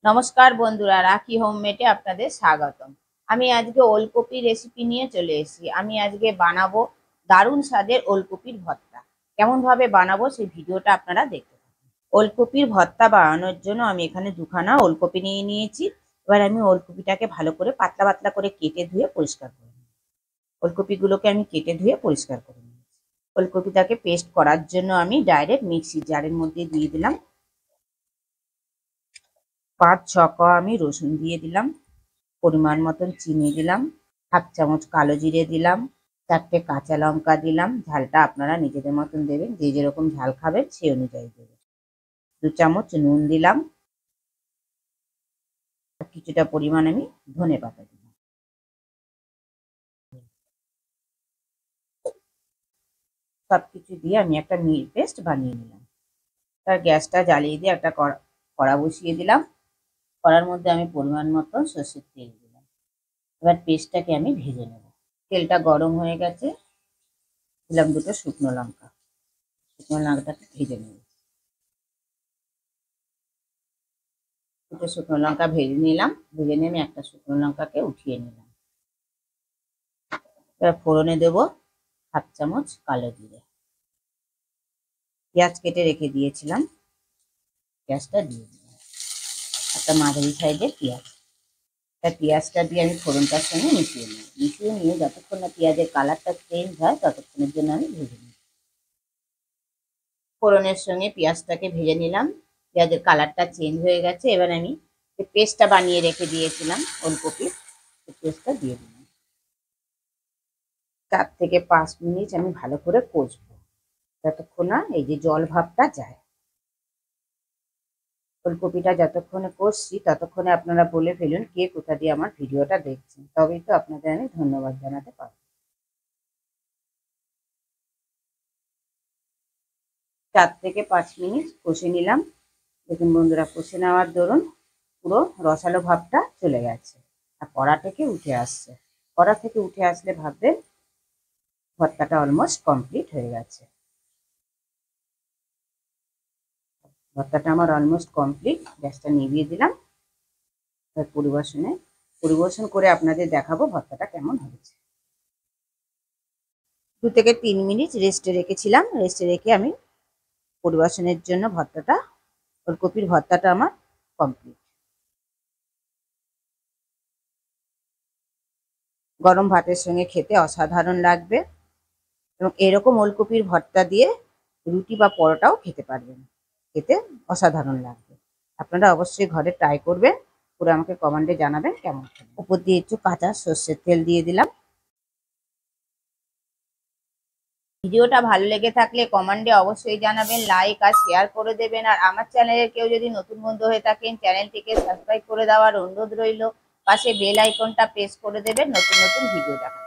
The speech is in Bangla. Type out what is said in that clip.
নমস্কার বন্ধুরা, রাখি হোমমেডে আপনাদের স্বাগতম। আমি আজকে ওলকপি রেসিপি নিয়ে চলে এসেছি। আমি আজকে বানাবো দারুণ স্বাদের ওলকপির ভর্তা। কেমন ভাবে বানাবো সেই ভিডিওটা আপনারা দেখতে থাকুন। ওলকপির ভর্তা বানানোর জন্য আমি এখানে দুখানা ওলকপি নিয়ে নিয়েছি। এবার আমি ওলকপিটাকে ভালো করে পাতলা পাতলা করে কেটে ধুয়ে পরিষ্কার করে নেব। ওলকপিগুলোকে আমি কেটে ধুয়ে পরিষ্কার করে নিয়েছি। ওলকপিটাকে পেস্ট করার জন্য আমি ডাইরেক্ট মিক্সি জারের মধ্যে দিয়ে দিলাম। 5-6 কোয়া আমি রসুন দিয়ে দিলাম, পরিমাণ মতন চিনি দিলাম, 1/2 চামচ কালো জিরে দিলাম, 4টে কাঁচা লঙ্কা দিলাম। ঝালটা আপনারা নিজেদের মতন দেবেন, যে যেরকম ঝাল খাবেন সেই অনুযায়ী দেবেন। 2 চামচ নুন দিলাম, কিছুটা পরিমাণ আমি ধনে পাতা দিলাম। সবকিছু দিয়ে আমি একটা মিহি পেস্ট বানিয়ে নিলাম। তার গ্যাসটা জ্বালিয়ে দিয়ে একটা কড়া বসিয়ে দিলাম। কড়ার মধ্যে আমি পরিমাণ মতন সর্ষের তেল দিলাম। এবার পেস্টটাকে আমি ভেজে নেব। তেলটা গরম হয়ে গেছে, দিলাম 2টো শুকনো লঙ্কা। শুকনো লঙ্কাটাকে ভেজে নেব। 2টো শুকনো লঙ্কা ভেজে নিলাম। ভেজে নিয়ে আমি একটা শুকনো লঙ্কাকে উঠিয়ে নিলাম। এবার ফোড়নে দেবো 1/2 চামচ কালো জিরে। পেঁয়াজ কেটে রেখে দিয়েছিলাম, পেঁয়াজটা দিয়ে দিলাম। একটা মাঝারি সাইজের পেঁয়াজ। পেঁয়াজটা দিয়ে আমি ফোড়নটার সঙ্গে মিশিয়ে নিই। মিশিয়ে নিয়ে যতক্ষণ না পেঁয়াজের কালারটা চেঞ্জ হয় ততক্ষণের জন্য আমি ভেজে নিই। ফোড়নের সঙ্গে পেঁয়াজটাকে ভেজে নিলাম। পেঁয়াজের কালারটা চেঞ্জ হয়ে গেছে। এবার আমি যে পেস্টটা বানিয়ে রেখে দিয়েছিলাম ওলকপির, পেস্টটা দিয়ে দিলাম। 4 থেকে 5 মিনিট আমি ভালো করে কষবো, যতক্ষণ না এই যে জল ভাবটা যায়। ফুলকপিটা যতক্ষণে কষছি ততক্ষণে আপনারা বলে ফেলুন কে কোথা দিয়ে আমার ভিডিওটা দেখছেন, তবেই তো আপনাদের আমি ধন্যবাদ জানাতে পারবো। 4 থেকে 5 মিনিট কষে নিলাম। দেখুন বন্ধুরা, কষে নেওয়ার দরুন পুরো রসালো ভাবটা চলে গেছে আর কড়া থেকে উঠে আসছে। কড়া থেকে উঠে আসলে ভাববেন ভর্তাটা অলমোস্ট কমপ্লিট হয়ে গেছে। ভর্তাটা আমার অলমোস্ট কমপ্লিট। গ্যাসটা নিভিয়ে দিলাম। পরিবেশন করে আপনাদের দেখাবো ভর্তাটা কেমন হয়েছে। 2 থেকে 3 মিনিট রেস্টে রেখেছিলাম। রেস্টে রেখে আমি পরিবেশনের জন্য ওলকপির ভর্তাটা আমার কমপ্লিট। গরম ভাতের সঙ্গে খেতে অসাধারণ লাগবে এবং এরকম ওলকপির ভর্তা দিয়ে রুটি বা পরোটাও খেতে পারবেন। খেতে অসাধারণ লাগবে। আপনারা অবশ্যই ঘরে ট্রাই করবেন, করে আমাকে কমেন্টে জানাবেন কেমন। উপর দিয়ে একটু কাঁচা সর্ষের তেল দিয়ে দিলাম। ভিডিওটা ভালো লেগে থাকলে কমেন্টে অবশ্যই জানাবেন, লাইক আর শেয়ার করে দেবেন। আর আমার চ্যানেলের কেউ যদি নতুন বন্ধু হয়ে থাকেন, চ্যানেলটিকে সাবস্ক্রাইব করে দেওয়ার অনুরোধ রইল। পাশে বেল আইকনটা প্রেস করে দেবেন নতুন নতুন ভিডিও দেখার।